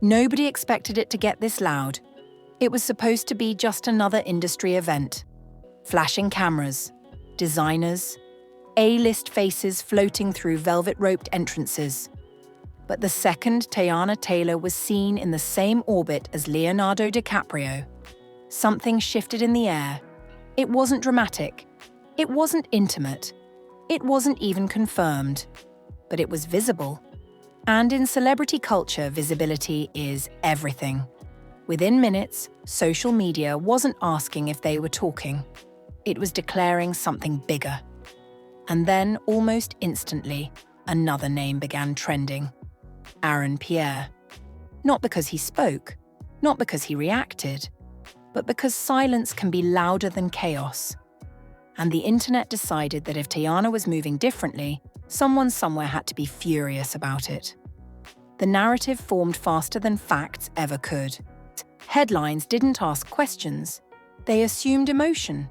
Nobody expected it to get this loud. It was supposed to be just another industry event. Flashing cameras, designers, A-list faces floating through velvet-roped entrances. But the second Teyana Taylor was seen in the same orbit as Leonardo DiCaprio, something shifted in the air. It wasn't dramatic. It wasn't intimate. It wasn't even confirmed. But it was visible. And in celebrity culture, visibility is everything. Within minutes, social media wasn't asking if they were talking. It was declaring something bigger. And then, almost instantly, another name began trending. Pierre. Not because he spoke, not because he reacted, but because silence can be louder than chaos. And the internet decided that if Teyana was moving differently, someone somewhere had to be furious about it. The narrative formed faster than facts ever could. Headlines didn't ask questions, they assumed emotion.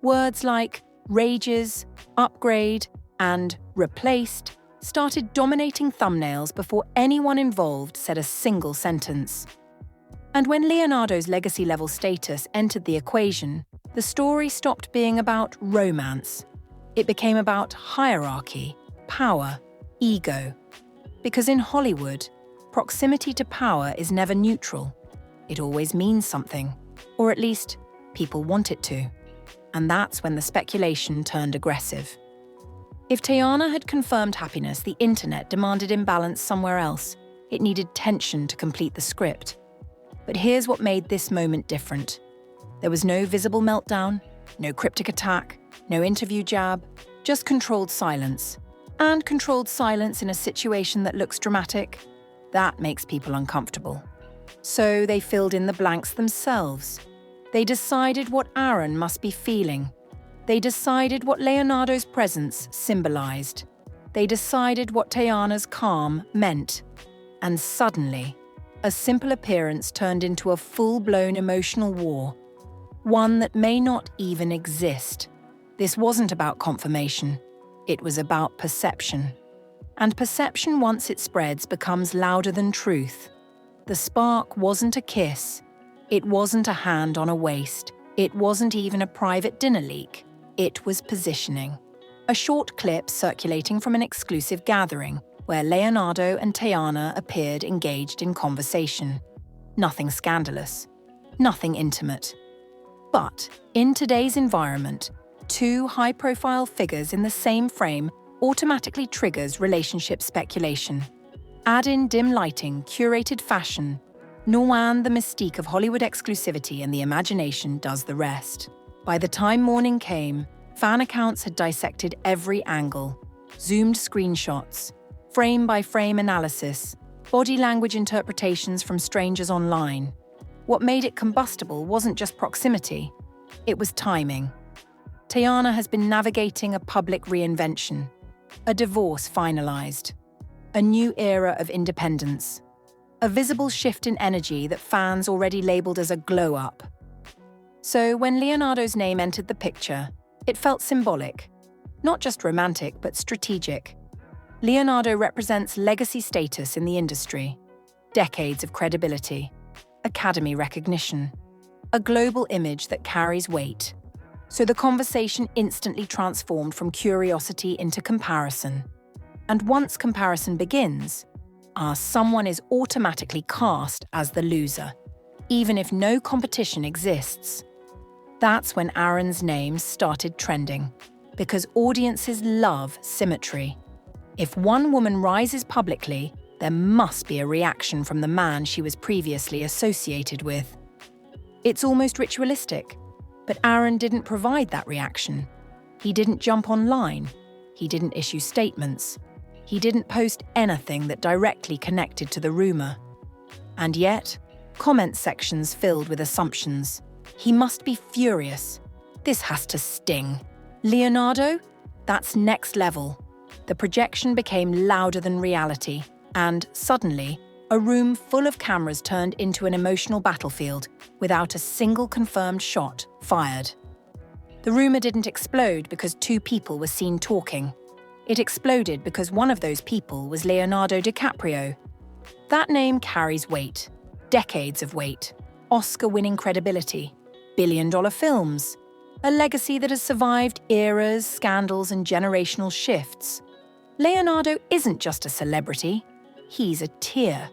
Words like rages, upgrade, and replaced started dominating thumbnails before anyone involved said a single sentence. And when Leonardo's legacy-level status entered the equation, the story stopped being about romance. It became about hierarchy, power, ego. Because in Hollywood, proximity to power is never neutral. It always means something, or at least people want it to. And that's when the speculation turned aggressive. If Teyana had confirmed happiness, the internet demanded imbalance somewhere else. It needed tension to complete the script. But here's what made this moment different. There was no visible meltdown, no cryptic attack, no interview jab, just controlled silence. And controlled silence in a situation that looks dramatic, that makes people uncomfortable. So they filled in the blanks themselves. They decided what Aaron must be feeling. They decided what Leonardo's presence symbolized. They decided what Teyana's calm meant. And suddenly, a simple appearance turned into a full-blown emotional war. One that may not even exist. This wasn't about confirmation. It was about perception. And perception, once it spreads, becomes louder than truth. The spark wasn't a kiss. It wasn't a hand on a waist. It wasn't even a private dinner leak. It was positioning. A short clip circulating from an exclusive gathering where Leonardo and Teyana appeared engaged in conversation. Nothing scandalous. Nothing intimate. But in today's environment, two high-profile figures in the same frame automatically triggers relationship speculation. Add in dim lighting, curated fashion, Norwan the mystique of Hollywood exclusivity, and the imagination does the rest. By the time morning came, fan accounts had dissected every angle, zoomed screenshots, frame-by-frame analysis, body language interpretations from strangers online. What made it combustible wasn't just proximity, it was timing. Teyana has been navigating a public reinvention, a divorce finalized, a new era of independence, a visible shift in energy that fans already labeled as a glow-up. So when Leonardo's name entered the picture, it felt symbolic, not just romantic but strategic. Leonardo represents legacy status in the industry, decades of credibility, Academy recognition, a global image that carries weight. So the conversation instantly transformed from curiosity into comparison. And once comparison begins, someone is automatically cast as the loser, even if no competition exists. That's when Aaron's name started trending, because audiences love symmetry. If one woman rises publicly, there must be a reaction from the man she was previously associated with. It's almost ritualistic, but Aaron didn't provide that reaction. He didn't jump online. He didn't issue statements. He didn't post anything that directly connected to the rumor. And yet, comment sections filled with assumptions. He must be furious. This has to sting. Leonardo? That's next level. The projection became louder than reality, and suddenly, a room full of cameras turned into an emotional battlefield without a single confirmed shot fired. The rumor didn't explode because two people were seen talking. It exploded because one of those people was Leonardo DiCaprio, That name carries weight, decades of weight, Oscar-winning credibility, billion-dollar films, a legacy that has survived eras, scandals, and generational shifts. Leonardo isn't just a celebrity, he's a tier.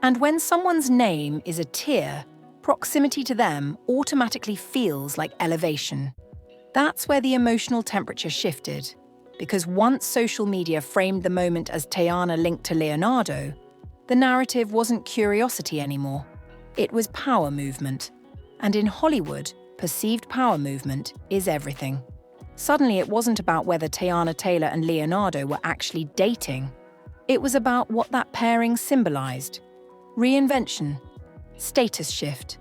And when someone's name is a tier, proximity to them automatically feels like elevation. That's where the emotional temperature shifted, because once social media framed the moment as Teyana linked to Leonardo, the narrative wasn't curiosity anymore. It was power movement. And in Hollywood, perceived power movement is everything. Suddenly, it wasn't about whether Teyana Taylor and Leonardo were actually dating. It was about what that pairing symbolized. Reinvention, status shift,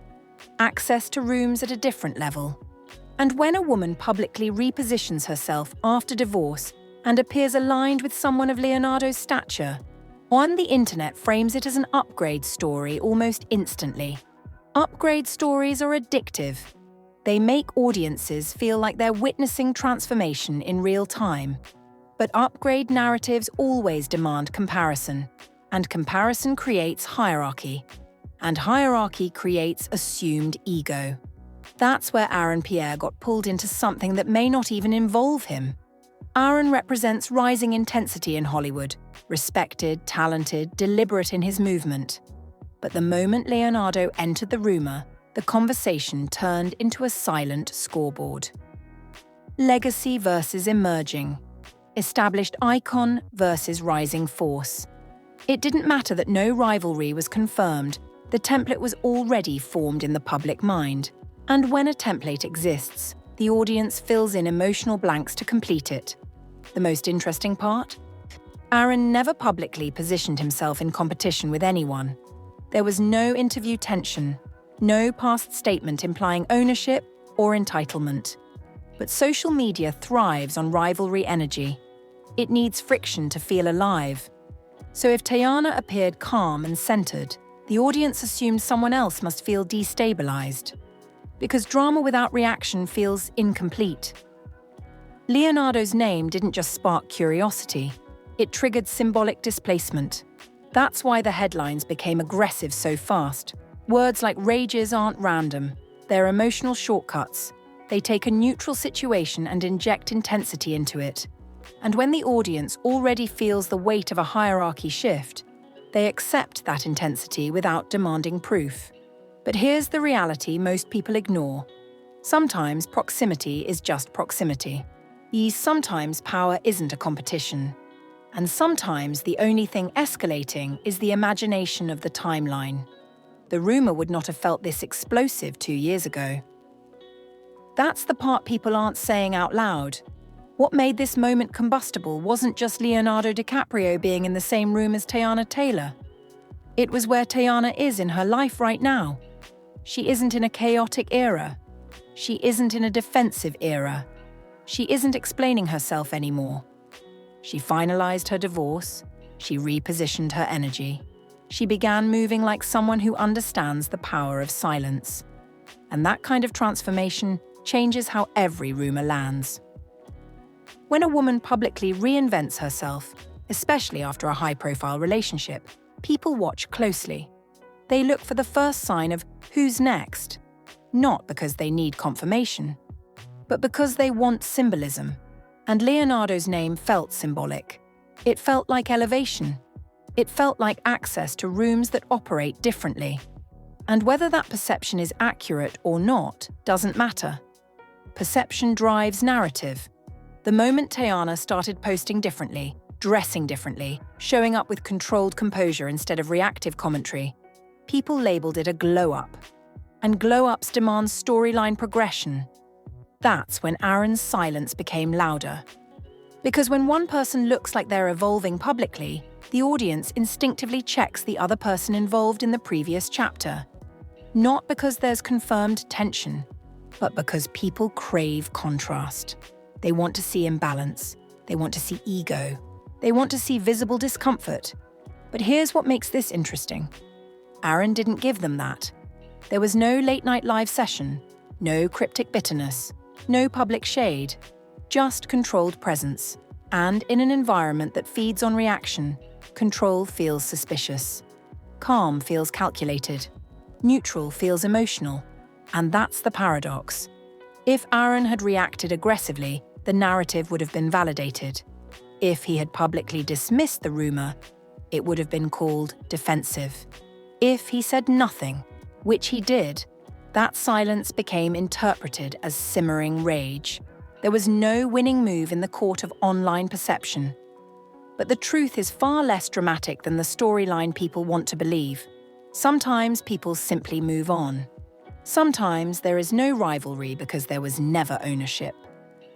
access to rooms at a different level. And when a woman publicly repositions herself after divorce and appears aligned with someone of Leonardo's stature, the internet frames it as an upgrade story almost instantly. Upgrade stories are addictive. They make audiences feel like they're witnessing transformation in real time. But upgrade narratives always demand comparison, and comparison creates hierarchy, and hierarchy creates assumed ego. That's where Pierre got pulled into something that may not even involve him. Aaron represents rising intensity in Hollywood, respected, talented, deliberate in his movement. But the moment Leonardo entered the rumor, the conversation turned into a silent scoreboard. Legacy versus emerging. Established icon versus rising force. It didn't matter that no rivalry was confirmed, the template was already formed in the public mind. And when a template exists, the audience fills in emotional blanks to complete it. The most interesting part? Aaron never publicly positioned himself in competition with anyone. There was no interview tension, no past statement implying ownership or entitlement. But social media thrives on rivalry energy. It needs friction to feel alive. So if Teyana appeared calm and centered, the audience assumed someone else must feel destabilized. Because drama without reaction feels incomplete. Leonardo's name didn't just spark curiosity, it triggered symbolic displacement. That's why the headlines became aggressive so fast. Words like rages aren't random, they're emotional shortcuts. They take a neutral situation and inject intensity into it. And when the audience already feels the weight of a hierarchy shift, they accept that intensity without demanding proof. But here's the reality most people ignore. Sometimes proximity is just proximity. Sometimes power isn't a competition. And sometimes the only thing escalating is the imagination of the timeline. The rumor would not have felt this explosive 2 years ago. That's the part people aren't saying out loud. What made this moment combustible wasn't just Leonardo DiCaprio being in the same room as Teyana Taylor. It was where Teyana is in her life right now. She isn't in a chaotic era. She isn't in a defensive era. She isn't explaining herself anymore. She finalized her divorce. She repositioned her energy. She began moving like someone who understands the power of silence. And that kind of transformation changes how every rumor lands. When a woman publicly reinvents herself, especially after a high-profile relationship, people watch closely. They look for the first sign of who's next, not because they need confirmation, but because they want symbolism. And Leonardo's name felt symbolic. It felt like elevation. It felt like access to rooms that operate differently. And whether that perception is accurate or not doesn't matter. Perception drives narrative. The moment Teyana started posting differently, dressing differently, showing up with controlled composure instead of reactive commentary, people labeled it a glow-up. And glow-ups demand storyline progression. That's when Aaron's silence became louder. Because when one person looks like they're evolving publicly, the audience instinctively checks the other person involved in the previous chapter. Not because there's confirmed tension, but because people crave contrast. They want to see imbalance. They want to see ego. They want to see visible discomfort. But here's what makes this interesting. Aaron didn't give them that. There was no late-night live session, no cryptic bitterness, no public shade, just controlled presence. And in an environment that feeds on reaction, control feels suspicious. Calm feels calculated. Neutral feels emotional. And that's the paradox. If Aaron had reacted aggressively, the narrative would have been validated. If he had publicly dismissed the rumor, it would have been called defensive. If he said nothing, which he did, that silence became interpreted as simmering rage. There was no winning move in the court of online perception. But the truth is far less dramatic than the storyline people want to believe. Sometimes people simply move on. Sometimes there is no rivalry because there was never ownership.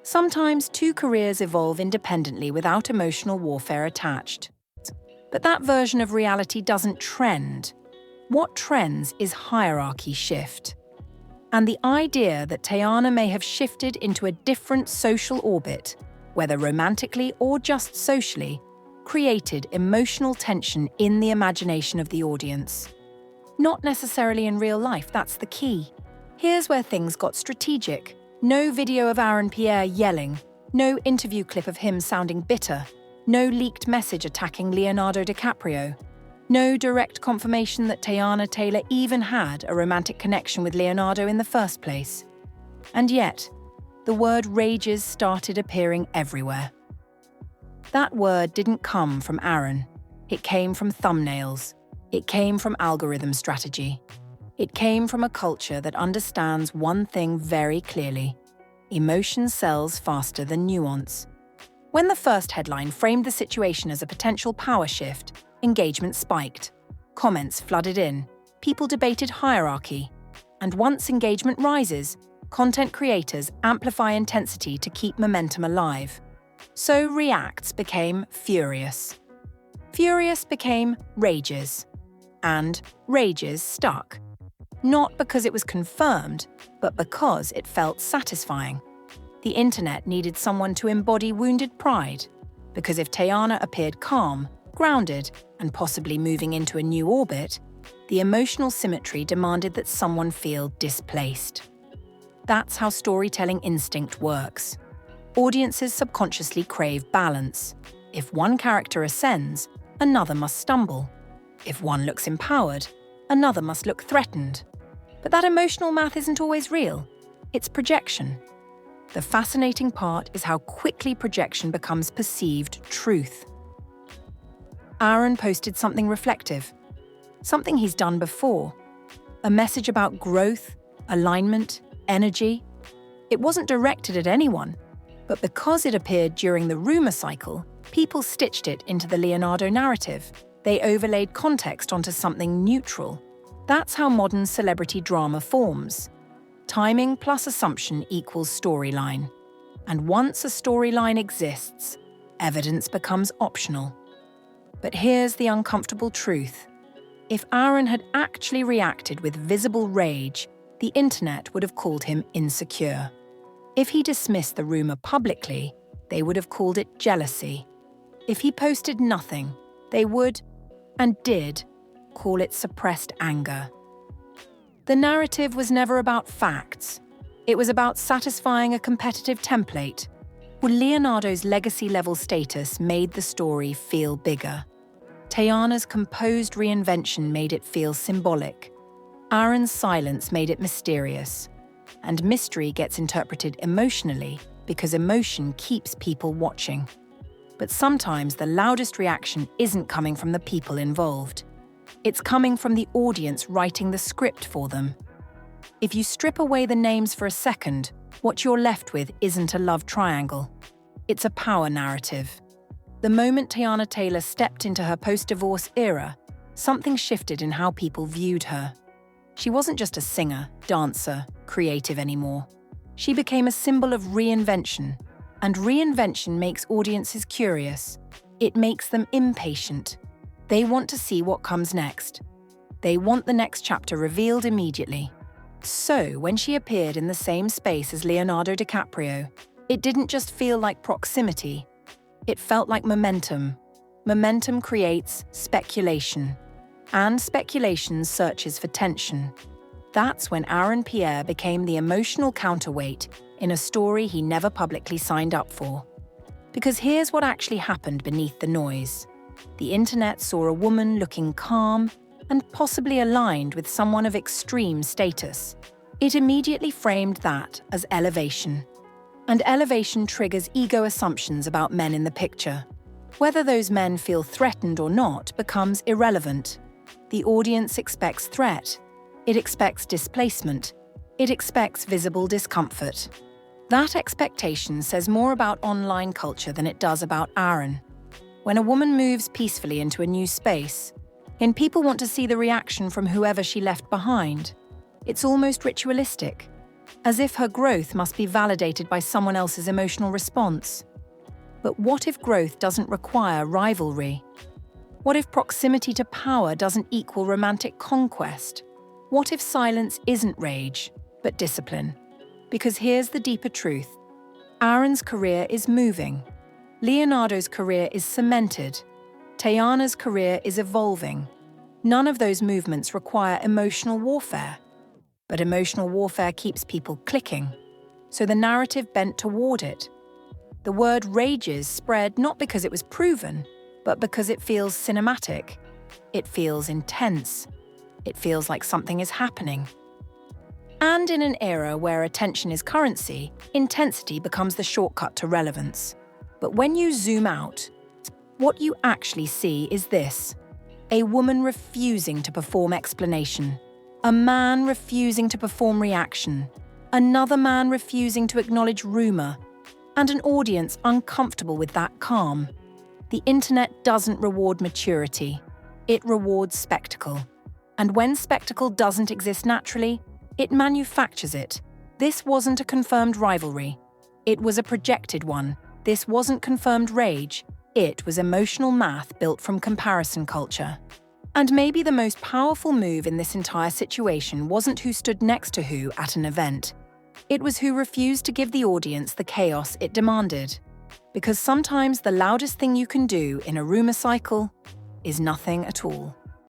Sometimes two careers evolve independently without emotional warfare attached. But that version of reality doesn't trend. What trends is hierarchy shift. And the idea that Teyana may have shifted into a different social orbit, whether romantically or just socially, created emotional tension in the imagination of the audience. Not necessarily in real life, that's the key. Here's where things got strategic. No video of Aaron Pierre yelling, no interview clip of him sounding bitter, no leaked message attacking Leonardo DiCaprio, no direct confirmation that Teyana Taylor even had a romantic connection with Leonardo in the first place. And yet, the word rages started appearing everywhere. That word didn't come from Aaron. It came from thumbnails. It came from algorithm strategy. It came from a culture that understands one thing very clearly. Emotion sells faster than nuance. When the first headline framed the situation as a potential power shift, engagement spiked. Comments flooded in. People debated hierarchy. And once engagement rises, content creators amplify intensity to keep momentum alive. So reacts became furious. Furious became rages. And rages stuck. Not because it was confirmed, but because it felt satisfying. The internet needed someone to embody wounded pride, because if Teyana appeared calm, grounded, and possibly moving into a new orbit, the emotional symmetry demanded that someone feel displaced. That's how storytelling instinct works. Audiences subconsciously crave balance. If one character ascends, another must stumble. If one looks empowered, another must look threatened. But that emotional math isn't always real. It's projection. The fascinating part is how quickly projection becomes perceived truth. Aaron posted something reflective, something he's done before, a message about growth, alignment, energy. It wasn't directed at anyone, but because it appeared during the rumor cycle, people stitched it into the Leonardo narrative. They overlaid context onto something neutral. That's how modern celebrity drama forms. Timing plus assumption equals storyline. And once a storyline exists, evidence becomes optional. But here's the uncomfortable truth. If Aaron had actually reacted with visible rage, the internet would have called him insecure. If he dismissed the rumor publicly, they would have called it jealousy. If he posted nothing, they would, and did, call it suppressed anger. The narrative was never about facts. It was about satisfying a competitive template. Well, Leonardo's legacy-level status made the story feel bigger. Teyana's composed reinvention made it feel symbolic. Aaron's silence made it mysterious. And mystery gets interpreted emotionally because emotion keeps people watching. But sometimes the loudest reaction isn't coming from the people involved. It's coming from the audience writing the script for them. If you strip away the names for a second, what you're left with isn't a love triangle. It's a power narrative. The moment Teyana Taylor stepped into her post-divorce era, something shifted in how people viewed her. She wasn't just a singer, dancer, creative anymore. She became a symbol of reinvention. And reinvention makes audiences curious. It makes them impatient. They want to see what comes next. They want the next chapter revealed immediately. So, when she appeared in the same space as Leonardo DiCaprio, it didn't just feel like proximity. It felt like momentum. Momentum creates speculation. And speculation searches for tension. That's when Aaron Pierre became the emotional counterweight in a story he never publicly signed up for. Because here's what actually happened beneath the noise. The internet saw a woman looking calm, and possibly aligned with someone of extreme status. It immediately framed that as elevation. And elevation triggers ego assumptions about men in the picture. Whether those men feel threatened or not becomes irrelevant. The audience expects threat. It expects displacement. It expects visible discomfort. That expectation says more about online culture than it does about Aaron. When a woman moves peacefully into a new space, and people want to see the reaction from whoever she left behind, it's almost ritualistic, as if her growth must be validated by someone else's emotional response. But what if growth doesn't require rivalry? What if proximity to power doesn't equal romantic conquest? What if silence isn't rage, but discipline? Because here's the deeper truth. Aaron's career is moving. Leonardo's career is cemented. Teyana's career is evolving. None of those movements require emotional warfare. But emotional warfare keeps people clicking. So the narrative bent toward it. The word rages spread not because it was proven, but because it feels cinematic. It feels intense. It feels like something is happening. And in an era where attention is currency, intensity becomes the shortcut to relevance. But when you zoom out, what you actually see is this: a woman refusing to perform explanation, a man refusing to perform reaction, another man refusing to acknowledge rumor, and an audience uncomfortable with that calm. The internet doesn't reward maturity, it rewards spectacle. And when spectacle doesn't exist naturally, it manufactures it. This wasn't a confirmed rivalry. It was a projected one. This wasn't confirmed rage. It was emotional math built from comparison culture. And maybe the most powerful move in this entire situation wasn't who stood next to who at an event. It was who refused to give the audience the chaos it demanded. Because sometimes the loudest thing you can do in a rumor cycle is nothing at all.